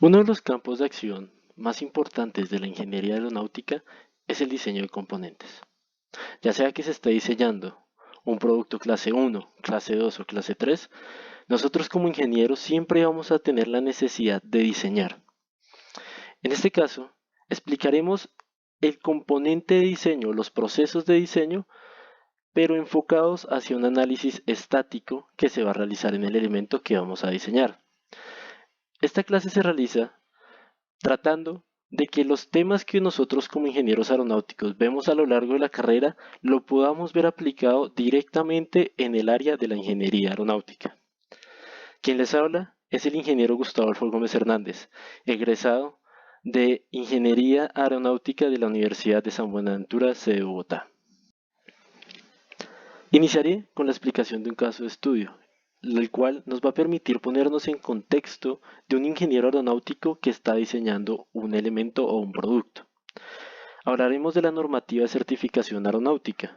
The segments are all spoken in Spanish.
Uno de los campos de acción más importantes de la ingeniería aeronáutica es el diseño de componentes. Ya sea que se esté diseñando un producto clase 1, clase 2 o clase 3, nosotros como ingenieros siempre vamos a tener la necesidad de diseñar. En este caso, explicaremos el componente de diseño, los procesos de diseño, pero enfocados hacia un análisis estático que se va a realizar en el elemento que vamos a diseñar. Esta clase se realiza tratando de que los temas que nosotros como ingenieros aeronáuticos vemos a lo largo de la carrera lo podamos ver aplicado directamente en el área de la ingeniería aeronáutica. Quien les habla es el ingeniero Gustavo Adolfo Gómez Hernández, egresado de Ingeniería Aeronáutica de la Universidad de San Buenaventura, sede de Bogotá. Iniciaré con la explicación de un caso de estudio, el cual nos va a permitir ponernos en contexto de un ingeniero aeronáutico que está diseñando un elemento o un producto. Hablaremos de la normativa de certificación aeronáutica,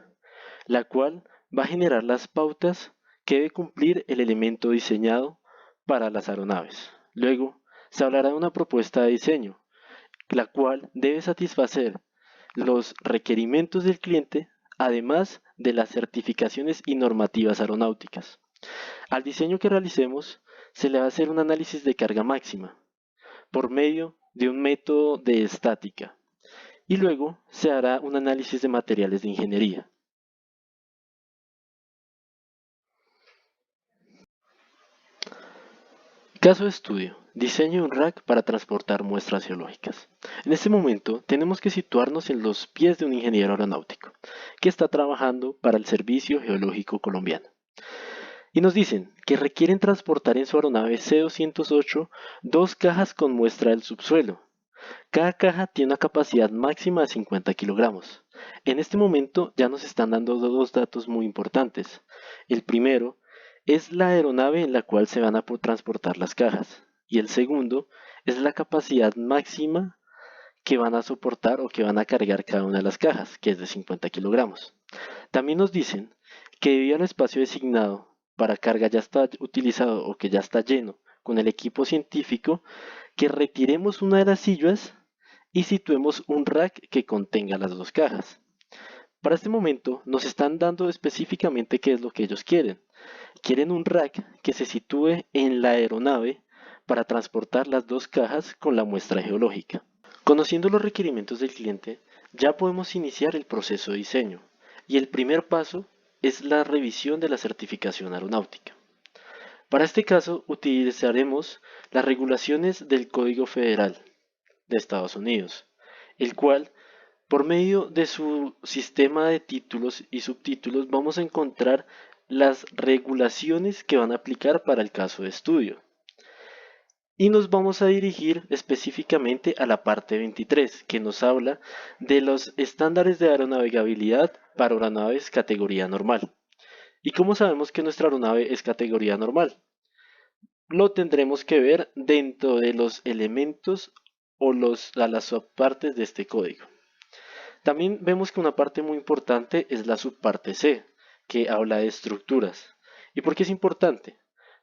la cual va a generar las pautas que debe cumplir el elemento diseñado para las aeronaves. Luego, se hablará de una propuesta de diseño, la cual debe satisfacer los requerimientos del cliente, además de las certificaciones y normativas aeronáuticas. Al diseño que realicemos, se le va a hacer un análisis de carga máxima por medio de un método de estática y luego se hará un análisis de materiales de ingeniería. Caso de estudio. Diseño de un rack para transportar muestras geológicas. En este momento tenemos que situarnos en los pies de un ingeniero aeronáutico que está trabajando para el Servicio Geológico Colombiano. Y nos dicen que requieren transportar en su aeronave C-208 dos cajas con muestra del subsuelo. Cada caja tiene una capacidad máxima de 50 kilogramos. En este momento ya nos están dando dos datos muy importantes. El primero es la aeronave en la cual se van a transportar las cajas. Y el segundo es la capacidad máxima que van a soportar o que van a cargar cada una de las cajas, que es de 50 kilogramos. También nos dicen que debido al espacio designado para carga ya está utilizado o que ya está lleno con el equipo científico, que retiremos una de las sillas y situemos un rack que contenga las dos cajas. Para este momento nos están dando específicamente qué es lo que ellos quieren. Quieren un rack que se sitúe en la aeronave para transportar las dos cajas con la muestra geológica. Conociendo los requerimientos del cliente, ya podemos iniciar el proceso de diseño y el primer paso es la revisión de la certificación aeronáutica. Para este caso utilizaremos las regulaciones del Código Federal de Estados Unidos, el cual por medio de su sistema de títulos y subtítulos vamos a encontrar las regulaciones que van a aplicar para el caso de estudio. Y nos vamos a dirigir específicamente a la parte 23, que nos habla de los estándares de aeronavegabilidad para aeronaves categoría normal. ¿Y cómo sabemos que nuestra aeronave es categoría normal? Lo tendremos que ver dentro de los elementos o las subpartes de este código. También vemos que una parte muy importante es la subparte C, que habla de estructuras. ¿Y por qué es importante?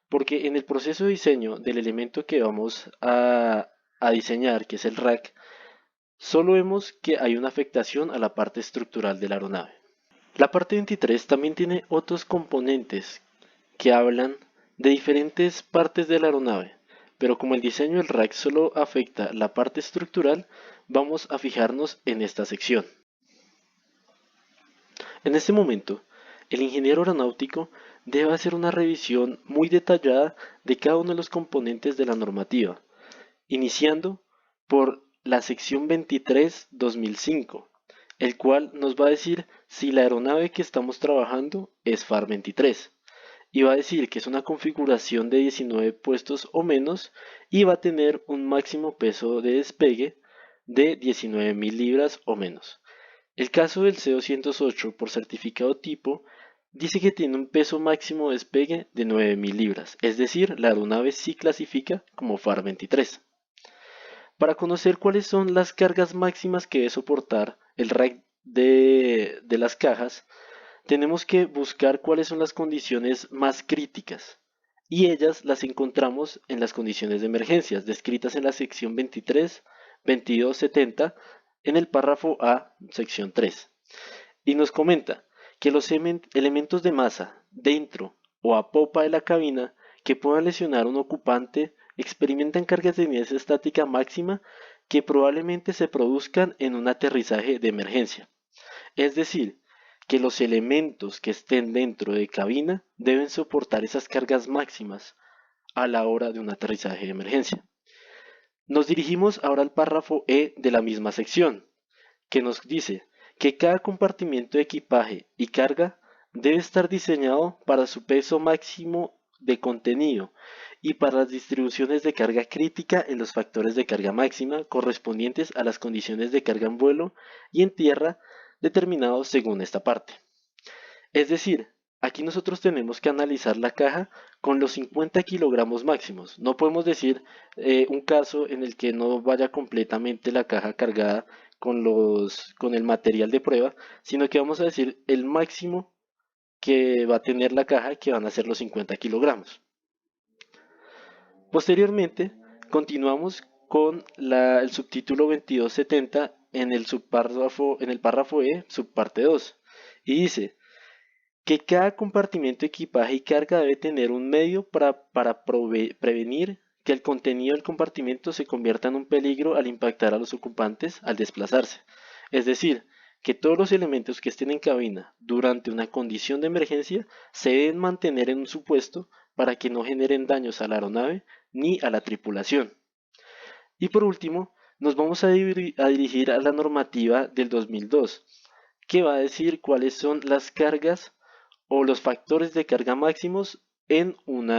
Porque en el proceso de diseño del elemento que vamos a diseñar, que es el rack, solo vemos que hay una afectación a la parte estructural de la aeronave. La parte 23 también tiene otros componentes que hablan de diferentes partes de la aeronave, pero como el diseño del rack solo afecta la parte estructural, vamos a fijarnos en esta sección. En este momento, el ingeniero aeronáutico debe hacer una revisión muy detallada de cada uno de los componentes de la normativa, iniciando por la sección 23-2005, el cual nos va a decir si la aeronave que estamos trabajando es FAR 23 y va a decir que es una configuración de 19 puestos o menos y va a tener un máximo peso de despegue de 19.000 libras o menos. El caso del C-208 por certificado tipo dice que tiene un peso máximo de despegue de 9.000 libras, es decir, la aeronave sí clasifica como FAR 23. Para conocer cuáles son las cargas máximas que debe soportar el rack de las cajas, tenemos que buscar cuáles son las condiciones más críticas y ellas las encontramos en las condiciones de emergencias descritas en la sección 23, 22, 70 en el párrafo A, sección 3. Y nos comenta que los elementos de masa dentro o a popa de la cabina que puedan lesionar a un ocupante experimentan cargas de inercia estática máxima que probablemente se produzcan en un aterrizaje de emergencia. Es decir, que los elementos que estén dentro de cabina deben soportar esas cargas máximas a la hora de un aterrizaje de emergencia. Nos dirigimos ahora al párrafo E de la misma sección, que nos dice que cada compartimiento de equipaje y carga debe estar diseñado para su peso máximo de contenido y para las distribuciones de carga crítica en los factores de carga máxima correspondientes a las condiciones de carga en vuelo y en tierra determinados según esta parte. Es decir, aquí nosotros tenemos que analizar la caja con los 50 kilogramos máximos. No podemos decir un caso en el que no vaya completamente la caja cargada con el material de prueba, sino que vamos a decir el máximo que va a tener la caja, que van a ser los 50 kilogramos. Posteriormente, continuamos con el subtítulo 2270 en el párrafo E, subparte 2, y dice que cada compartimento de equipaje y carga debe tener un medio para prevenir que el contenido del compartimento se convierta en un peligro al impactar a los ocupantes al desplazarse. Es decir, que todos los elementos que estén en cabina durante una condición de emergencia se deben mantener en su puesto para que no generen daños a la aeronave ni a la tripulación. Y por último, nos vamos a dirigir a la normativa del 2002, que va a decir cuáles son las cargas o los factores de carga máximos en un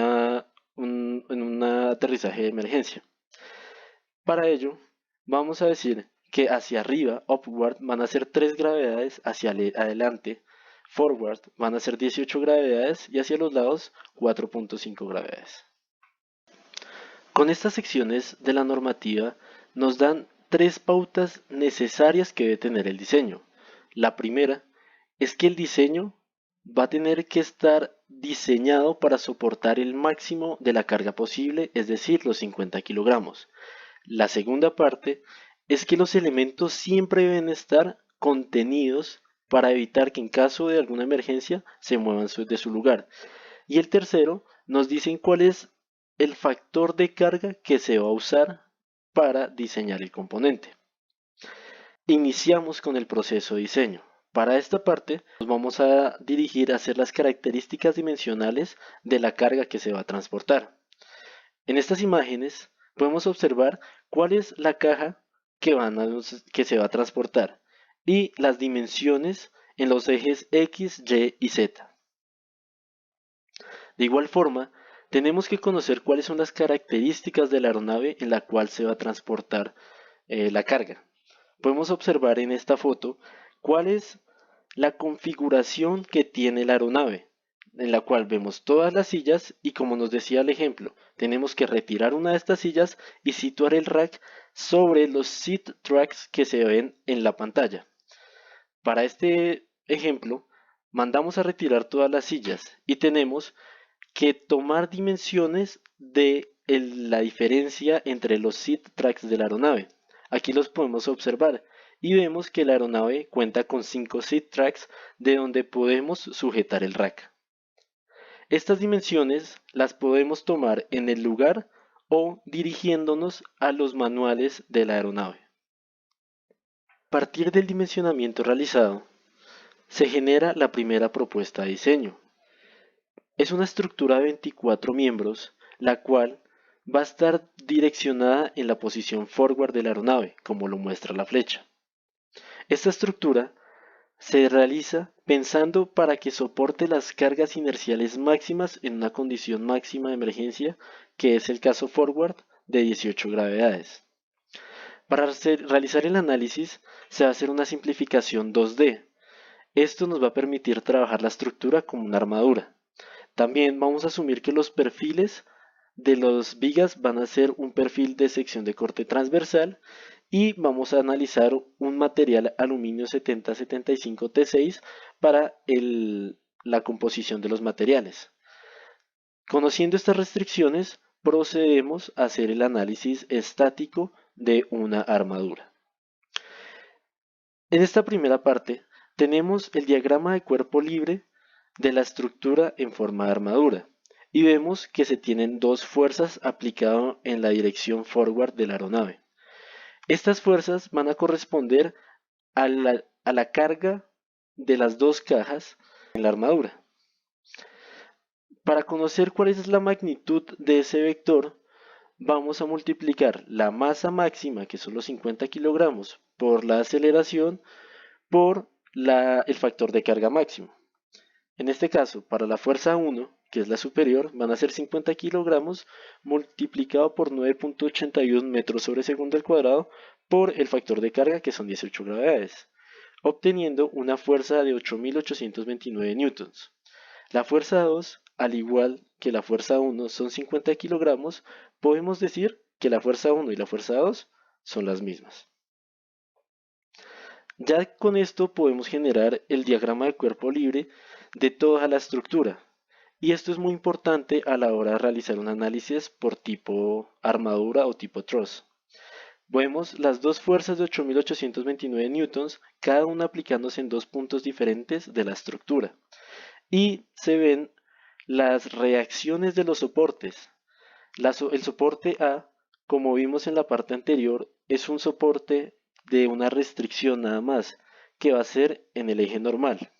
aterrizaje de emergencia. Para ello, vamos a decir que hacia arriba, upward, van a ser 3 gravedades, hacia adelante, forward, van a ser 18 gravedades y hacia los lados 4.5 gravedades. Con estas secciones de la normativa nos dan 3 pautas necesarias que debe tener el diseño. La primera es que el diseño va a tener que estar diseñado para soportar el máximo de la carga posible, es decir, los 50 kilogramos. La segunda parte es que los elementos siempre deben estar contenidos para evitar que en caso de alguna emergencia se muevan de su lugar. Y el tercero nos dicen cuál es el factor de carga que se va a usar para diseñar el componente. Iniciamos con el proceso de diseño. Para esta parte nos vamos a dirigir a hacer las características dimensionales de la carga que se va a transportar. En estas imágenes podemos observar cuál es la caja que se va a transportar y las dimensiones en los ejes X, Y y Z. De igual forma, tenemos que conocer cuáles son las características de la aeronave en la cual se va a transportar la carga. Podemos observar en esta foto cuál es la configuración que tiene la aeronave, en la cual vemos todas las sillas y, como nos decía el ejemplo, tenemos que retirar una de estas sillas y situar el rack sobre los seat tracks que se ven en la pantalla. Para este ejemplo, mandamos a retirar todas las sillas y tenemos que tomar dimensiones de la diferencia entre los seat tracks de la aeronave. Aquí los podemos observar y vemos que la aeronave cuenta con 5 seat tracks de donde podemos sujetar el rack. Estas dimensiones las podemos tomar en el lugar o dirigiéndonos a los manuales de la aeronave. A partir del dimensionamiento realizado, se genera la primera propuesta de diseño. Es una estructura de 24 miembros, la cual va a estar direccionada en la posición forward de la aeronave, como lo muestra la flecha. Esta estructura se realiza pensando para que soporte las cargas inerciales máximas en una condición máxima de emergencia, que es el caso forward de 18 gravedades. Para realizar el análisis se va a hacer una simplificación 2D. Esto nos va a permitir trabajar la estructura como una armadura. También vamos a asumir que los perfiles de las vigas van a ser un perfil de sección de corte transversal y vamos a analizar un material aluminio 7075 T6 para la composición de los materiales. Conociendo estas restricciones, procedemos a hacer el análisis estático de una armadura. En esta primera parte tenemos el diagrama de cuerpo libre de la estructura en forma de armadura y vemos que se tienen dos fuerzas aplicadas en la dirección forward de la aeronave. Estas fuerzas van a corresponder a la carga de las dos cajas en la armadura. Para conocer cuál es la magnitud de ese vector, vamos a multiplicar la masa máxima, que son los 50 kilogramos, por la aceleración por el factor de carga máximo. En este caso, para la fuerza 1, que es la superior, van a ser 50 kilogramos multiplicado por 9.81 metros sobre segundo al cuadrado por el factor de carga, que son 18 gravedades, obteniendo una fuerza de 8.829 newtons. La fuerza 2, al igual que la fuerza 1, son 50 kilogramos, podemos decir que la fuerza 1 y la fuerza 2 son las mismas. Ya con esto podemos generar el diagrama de cuerpo libre de toda la estructura. Y esto es muy importante a la hora de realizar un análisis por tipo armadura o tipo truss. Vemos las dos fuerzas de 8.829 newtons, cada una aplicándose en dos puntos diferentes de la estructura. Y se ven las reacciones de los soportes. El soporte A, como vimos en la parte anterior, es un soporte de una restricción nada más, que va a ser en el eje normal.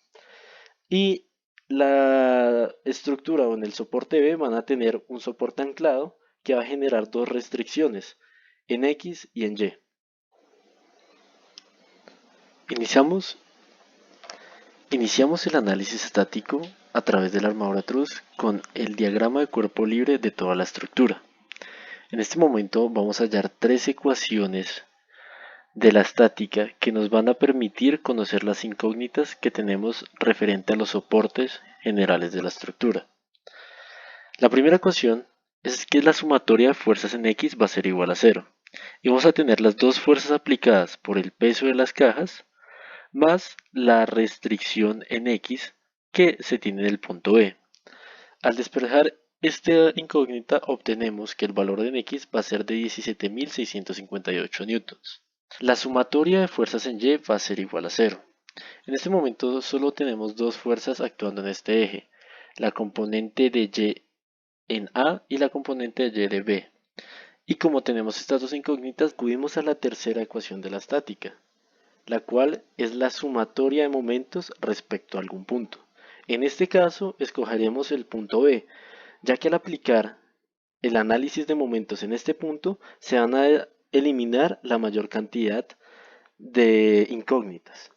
Y la estructura o en el soporte B van a tener un soporte anclado que va a generar dos restricciones, en X y en Y. Iniciamos Iniciamos el análisis estático a través de la armadura truss con el diagrama de cuerpo libre de toda la estructura. En este momento vamos a hallar tres ecuaciones de la estática que nos van a permitir conocer las incógnitas que tenemos referente a los soportes generales de la estructura. La primera ecuación es que la sumatoria de fuerzas en X va a ser igual a 0 y vamos a tener las dos fuerzas aplicadas por el peso de las cajas más la restricción en X que se tiene en el punto B. Al despejar esta incógnita obtenemos que el valor en X va a ser de 17.658 newtons. La sumatoria de fuerzas en Y va a ser igual a 0. En este momento solo tenemos dos fuerzas actuando en este eje, la componente de Y en A y la componente de Y de B. Y como tenemos estas dos incógnitas, acudimos a la tercera ecuación de la estática, la cual es la sumatoria de momentos respecto a algún punto. En este caso, escogeremos el punto B, ya que al aplicar el análisis de momentos en este punto, se van a eliminar la mayor cantidad de incógnitas.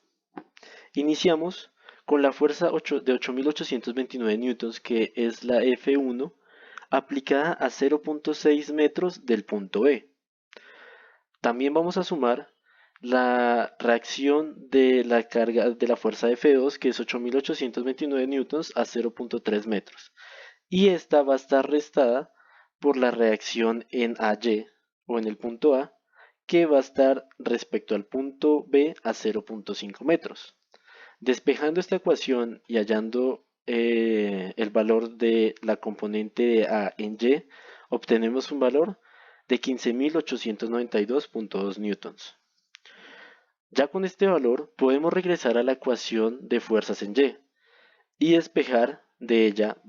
Iniciamos con la fuerza de 8.829 newtons, que es la F1, aplicada a 0.6 metros del punto B. También vamos a sumar la reacción de la carga de la fuerza F2, que es 8.829 newtons a 0.3 metros. Y esta va a estar restada por la reacción en AY o en el punto A, que va a estar respecto al punto B a 0.5 metros. Despejando esta ecuación y hallando el valor de la componente de A en Y, obtenemos un valor de 15.892.2 newtons. Ya con este valor podemos regresar a la ecuación de fuerzas en Y despejar de ella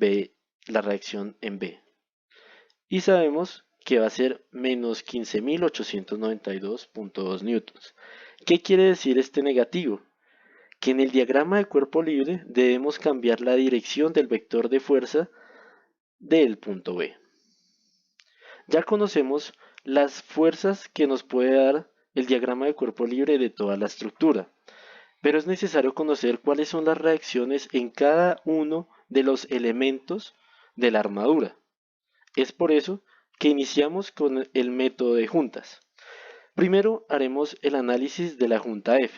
la reacción en B. Y sabemos que va a ser menos 15.892.2 newtons. ¿Qué quiere decir este negativo? Que en el diagrama de cuerpo libre debemos cambiar la dirección del vector de fuerza del punto B. Ya conocemos las fuerzas que nos puede dar el diagrama de cuerpo libre de toda la estructura, pero es necesario conocer cuáles son las reacciones en cada uno de los elementos de la armadura. Es por eso que iniciamos con el método de juntas. Primero haremos el análisis de la junta F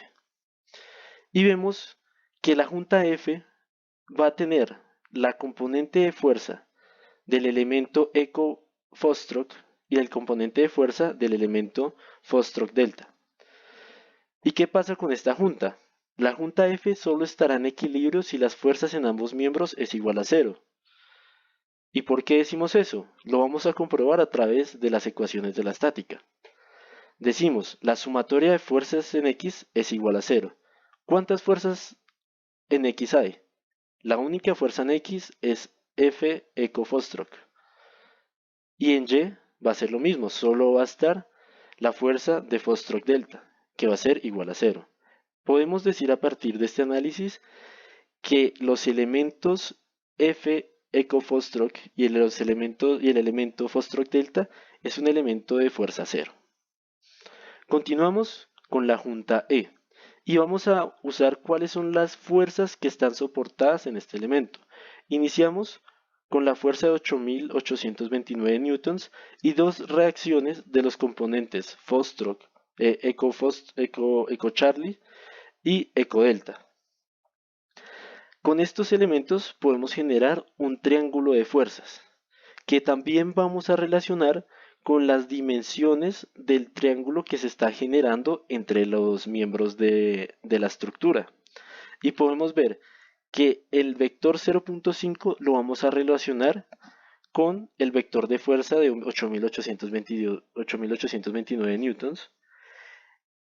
y vemos que la junta F va a tener la componente de fuerza del elemento eco Fostrock y el componente de fuerza del elemento Fostrock delta. ¿Y qué pasa con esta junta? La junta F solo estará en equilibrio si las fuerzas en ambos miembros es igual a 0. ¿Y por qué decimos eso? Lo vamos a comprobar a través de las ecuaciones de la estática. Decimos, la sumatoria de fuerzas en X es igual a cero. ¿Cuántas fuerzas en X hay? La única fuerza en X es F eco Fostrock. Y en Y va a ser lo mismo, solo va a estar la fuerza de Fostrock delta, que va a ser igual a cero. Podemos decir a partir de este análisis que los elementos F eco Fostrock y el elemento Fostrock delta es un elemento de fuerza cero. Continuamos con la junta E y vamos a usar cuáles son las fuerzas que están soportadas en este elemento. Iniciamos con la fuerza de 8.829 newtons y dos reacciones de los componentes Fostrock, eco Charlie y eco delta. Con estos elementos podemos generar un triángulo de fuerzas que también vamos a relacionar con las dimensiones del triángulo que se está generando entre los miembros de la estructura. Y podemos ver que el vector 0.5 lo vamos a relacionar con el vector de fuerza de 8.829 newtons.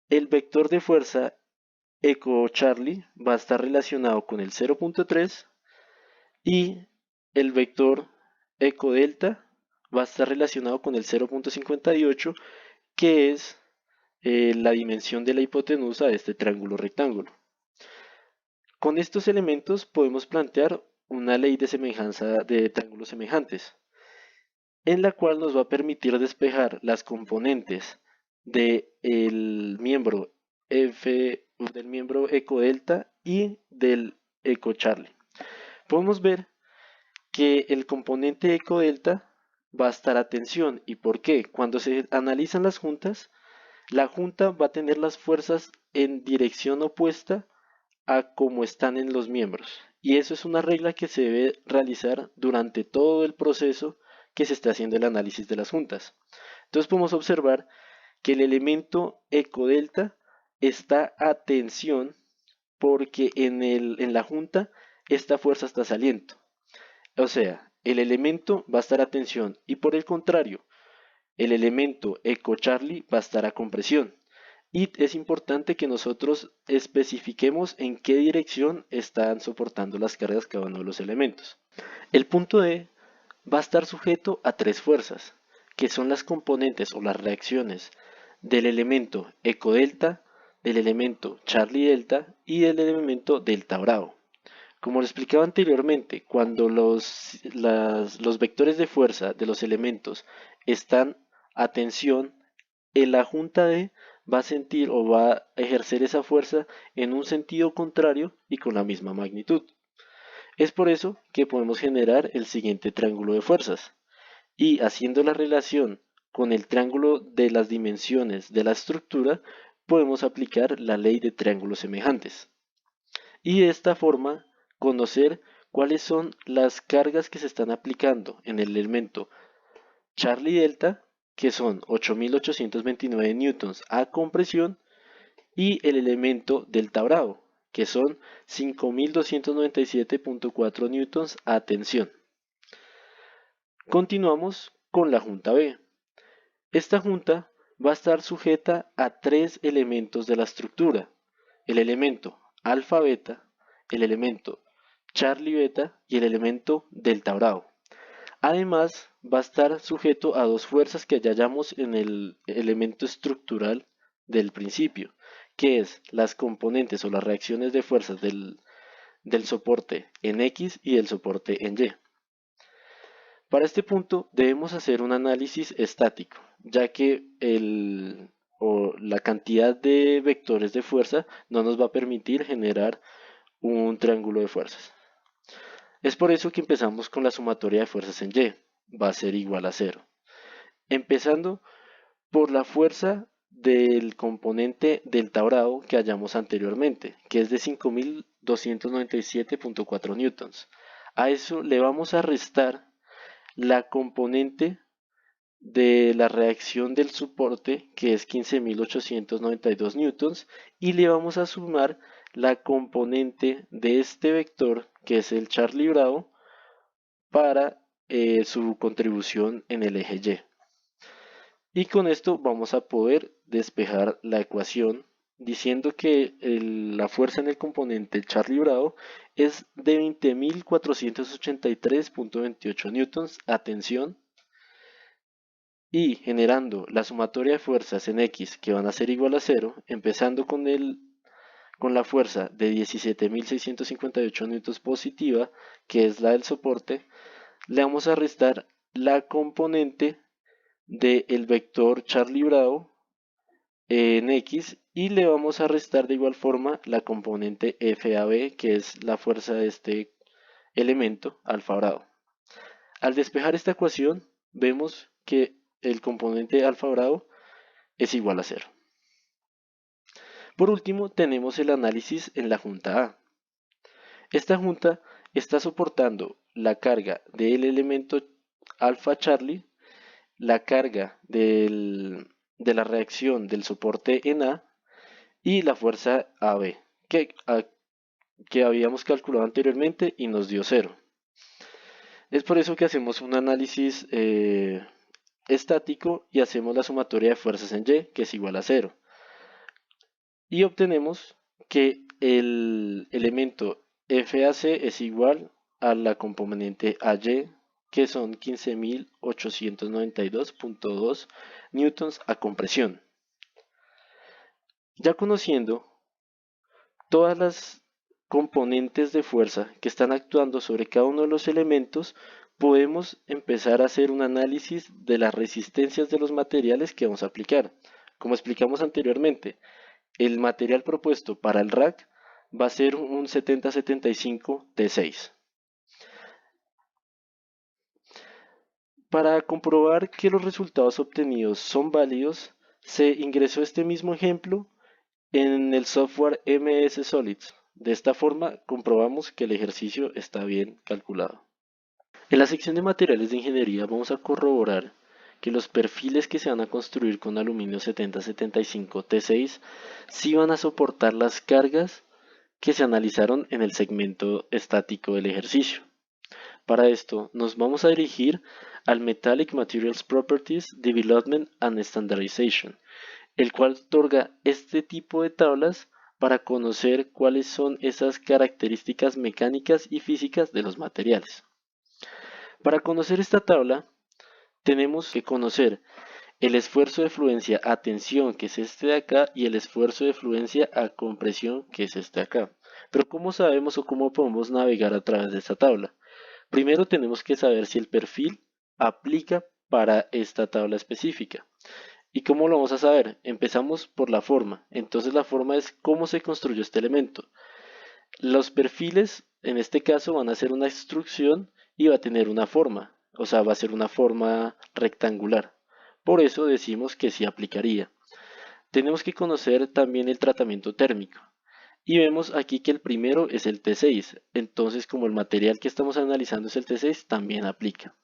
El vector de fuerza eco Charlie va a estar relacionado con el 0.3 y el vector eco delta va a estar relacionado con el 0.58, que es la dimensión de la hipotenusa de este triángulo rectángulo. Con estos elementos podemos plantear una ley de semejanza de triángulos semejantes, en la cual nos va a permitir despejar las componentes del miembro del miembro eco delta y del eco Charlie. Podemos ver que el componente eco delta va a estar a tensión. ¿Y por qué? Cuando se analizan las juntas, la junta va a tener las fuerzas en dirección opuesta a como están en los miembros. Y eso es una regla que se debe realizar durante todo el proceso que se está haciendo el análisis de las juntas. Entonces podemos observar que el elemento eco delta está a tensión porque en la junta esta fuerza está saliendo. O sea, el elemento va a estar a tensión y por el contrario, el elemento eco Charlie va a estar a compresión. Y es importante que nosotros especifiquemos en qué dirección están soportando las cargas cada uno de los elementos. El punto E va a estar sujeto a tres fuerzas, que son las componentes o las reacciones del elemento eco delta, del elemento Charlie delta y del elemento delta bravo. Como lo explicaba anteriormente, cuando los vectores de fuerza de los elementos están a tensión, la junta D va a sentir o va a ejercer esa fuerza en un sentido contrario y con la misma magnitud. Es por eso que podemos generar el siguiente triángulo de fuerzas. Y haciendo la relación con el triángulo de las dimensiones de la estructura, podemos aplicar la ley de triángulos semejantes. Y de esta forma conocer cuáles son las cargas que se están aplicando en el elemento Charlie delta, que son 8.829 newtons a compresión, y el elemento delta bravo, que son 5.297.4 newtons a tensión. Continuamos con la junta B. Esta junta va a estar sujeta a tres elementos de la estructura: el elemento alfa beta, el elemento Charlie beta y el elemento delta bravo. Además, va a estar sujeto a dos fuerzas que ya hallamos en el elemento estructural del principio, que es las componentes o las reacciones de fuerzas del soporte en X y del soporte en Y. Para este punto debemos hacer un análisis estático, ya que la cantidad de vectores de fuerza no nos va a permitir generar un triángulo de fuerzas. Es por eso que empezamos con la sumatoria de fuerzas en Y, va a ser igual a 0. Empezando por la fuerza del componente delta bravo que hallamos anteriormente, que es de 5.297.4 newtons. A eso le vamos a restar la componente de la reacción del soporte, que es 15.892 newtons, y le vamos a sumar la componente de este vector, que es el Charlie Bravo, para su contribución en el eje Y. Y con esto vamos a poder despejar la ecuación diciendo que la fuerza en el componente Charlie Bravo es de 20.483.28 newtons, atención, y generando la sumatoria de fuerzas en X que van a ser igual a 0, empezando con la fuerza de 17.658 newtons positiva, que es la del soporte, le vamos a restar la componente del vector Charlie Bravo en X y le vamos a restar de igual forma la componente FAB, que es la fuerza de este elemento alfa Bravo. Al despejar esta ecuación, vemos que el componente alfa Bravo es igual a 0. Por último, tenemos el análisis en la junta A. Esta junta está soportando la carga del elemento alfa Charlie, la carga de la reacción del soporte en A y la fuerza AB, que habíamos calculado anteriormente y nos dio 0. Es por eso que hacemos un análisis estático y hacemos la sumatoria de fuerzas en Y, que es igual a 0. Y obtenemos que el elemento FAC es igual a la componente AY, que son 15.892.2 newtons a compresión. Ya conociendo todas las componentes de fuerza que están actuando sobre cada uno de los elementos, podemos empezar a hacer un análisis de las resistencias de los materiales que vamos a aplicar. Como explicamos anteriormente, el material propuesto para el rack va a ser un 7075 T6. Para comprobar que los resultados obtenidos son válidos, se ingresó este mismo ejemplo en el software MS Solids. De esta forma comprobamos que el ejercicio está bien calculado. En la sección de materiales de ingeniería vamos a corroborar que los perfiles que se van a construir con aluminio 7075 T6 sí van a soportar las cargas que se analizaron en el segmento estático del ejercicio. Para esto nos vamos a dirigir al Metallic Materials Properties Development and Standardization, el cual otorga este tipo de tablas para conocer cuáles son esas características mecánicas y físicas de los materiales. Para conocer esta tabla, tenemos que conocer el esfuerzo de fluencia a tensión, que es este de acá, y el esfuerzo de fluencia a compresión, que es este de acá. Pero ¿cómo sabemos o cómo podemos navegar a través de esta tabla? Primero tenemos que saber si el perfil aplica para esta tabla específica. ¿Y cómo lo vamos a saber? Empezamos por la forma. Entonces la forma es cómo se construyó este elemento. Los perfiles, en este caso, van a ser una instrucción y va a tener una forma. O sea, va a ser una forma rectangular. Por eso decimos que sí aplicaría. Tenemos que conocer también el tratamiento térmico. Y vemos aquí que el primero es el T6. Entonces, como el material que estamos analizando es el T6, también aplica.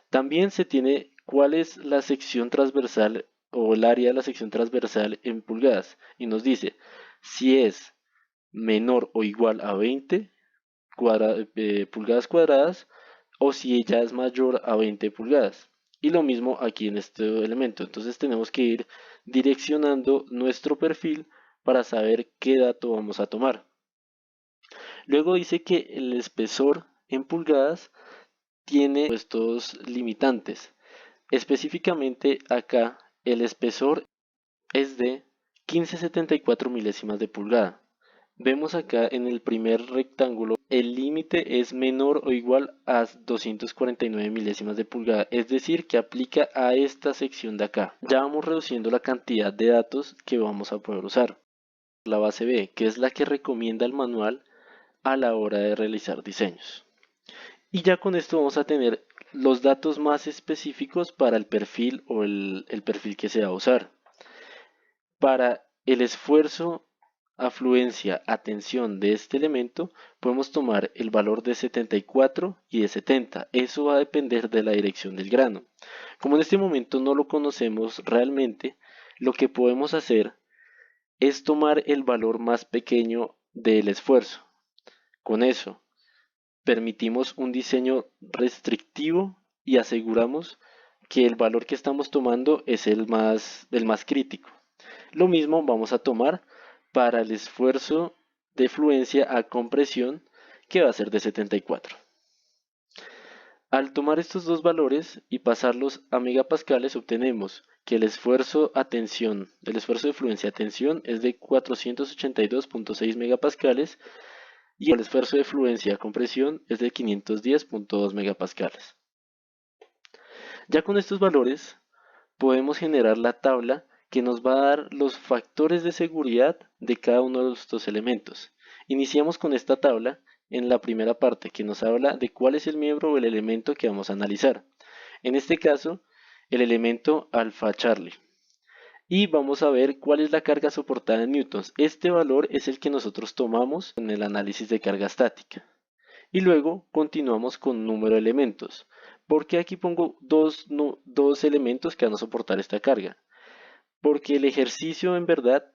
También se tiene cuál es la sección transversal o el área de la sección transversal en pulgadas. Y nos dice si es menor o igual a 20 pulgadas cuadradas o si ella es mayor a 20 pulgadas. Y lo mismo aquí en este elemento. Entonces tenemos que ir direccionando nuestro perfil para saber qué dato vamos a tomar. Luego dice que el espesor en pulgadas tiene estos limitantes. Específicamente acá el espesor es de 1574 milésimas de pulgada. Vemos acá en el primer rectángulo el límite es menor o igual a 249 milésimas de pulgada, es decir que aplica a esta sección de acá. Ya vamos reduciendo la cantidad de datos que vamos a poder usar. La base B, que es la que recomienda el manual a la hora de realizar diseños. Y ya con esto vamos a tener los datos más específicos para el perfil o el perfil que se va a usar. Para el esfuerzo, afluencia, atención de este elemento, podemos tomar el valor de 74 y de 70. Eso va a depender de la dirección del grano. Como en este momento no lo conocemos realmente, lo que podemos hacer es tomar el valor más pequeño del esfuerzo. Con eso, permitimos un diseño restrictivo y aseguramos que el valor que estamos tomando es el más crítico. Lo mismo vamos a tomar para el esfuerzo de fluencia a compresión, que va a ser de 74. Al tomar estos dos valores y pasarlos a megapascales, obtenemos que el esfuerzo de fluencia a tensión es de 482.6 megapascales y el esfuerzo de fluencia a compresión es de 510.2 megapascales. Ya con estos valores podemos generar la tabla que nos va a dar los factores de seguridad de cada uno de estos elementos. Iniciamos con esta tabla en la primera parte que nos habla de cuál es el miembro o el elemento que vamos a analizar. En este caso, el elemento alfa Charlie. Y vamos a ver cuál es la carga soportada en newtons. Este valor es el que nosotros tomamos en el análisis de carga estática. Y luego continuamos con número de elementos. ¿Por qué aquí pongo dos elementos que van a soportar esta carga? Porque el ejercicio en verdad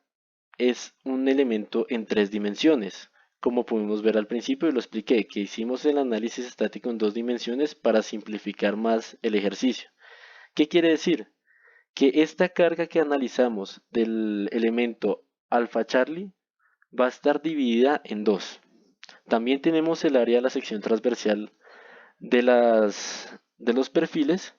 es un elemento en 3 dimensiones. Como pudimos ver al principio y lo expliqué, que hicimos el análisis estático en 2 dimensiones para simplificar más el ejercicio. ¿Qué quiere decir? Que esta carga que analizamos del elemento alfa Charlie va a estar dividida en dos. También tenemos el área de la sección transversal de los perfiles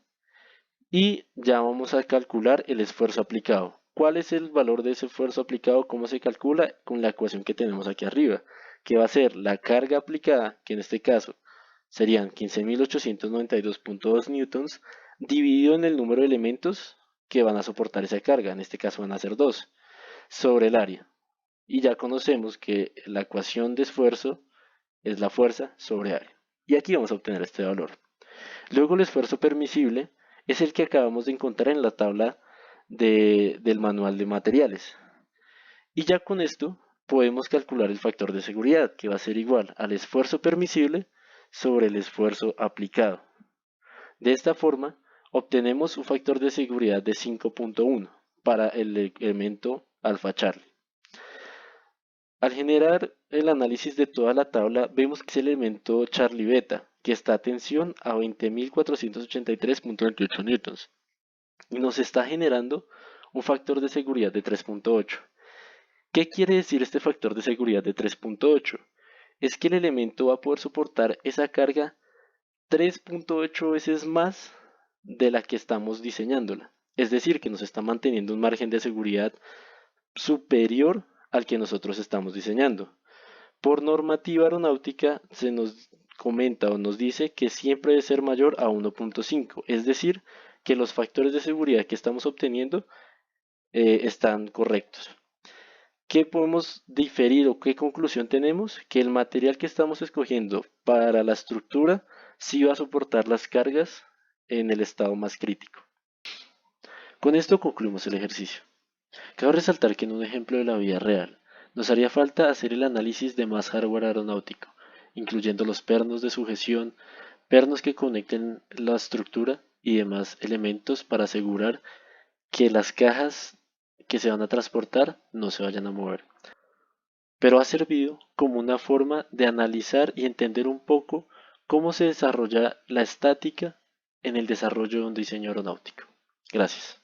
y ya vamos a calcular el esfuerzo aplicado. ¿Cuál es el valor de ese esfuerzo aplicado? ¿Cómo se calcula? Con la ecuación que tenemos aquí arriba, que va a ser la carga aplicada, que en este caso serían 15.892.2 newtons, dividido en el número de elementos que van a soportar esa carga, en este caso van a ser 2, sobre el área. Y ya conocemos que la ecuación de esfuerzo es la fuerza sobre área. Y aquí vamos a obtener este valor. Luego el esfuerzo permisible es el que acabamos de encontrar en la tabla del manual de materiales. Y ya con esto podemos calcular el factor de seguridad, que va a ser igual al esfuerzo permisible sobre el esfuerzo aplicado. De esta forma, obtenemos un factor de seguridad de 5.1 para el elemento alfa Charlie. Al generar el análisis de toda la tabla, vemos que es el elemento Charlie beta, que está a tensión a 20.483.28 newtons, y nos está generando un factor de seguridad de 3.8. ¿Qué quiere decir este factor de seguridad de 3.8? Es que el elemento va a poder soportar esa carga 3.8 veces más de la que estamos diseñándola. Es decir, que nos está manteniendo un margen de seguridad superior al que nosotros estamos diseñando. Por normativa aeronáutica se nos comenta o nos dice que siempre debe ser mayor a 1.5, es decir, que los factores de seguridad que estamos obteniendo están correctos. ¿Qué podemos diferir o qué conclusión tenemos? Que el material que estamos escogiendo para la estructura sí va a soportar las cargas en el estado más crítico. Con esto concluimos el ejercicio. Cabe resaltar que en un ejemplo de la vida real, nos haría falta hacer el análisis de más hardware aeronáutico, incluyendo los pernos de sujeción, pernos que conecten la estructura y demás elementos para asegurar que las cajas que se van a transportar no se vayan a mover. Pero ha servido como una forma de analizar y entender un poco cómo se desarrolla la estática en el desarrollo de un diseño aeronáutico. Gracias.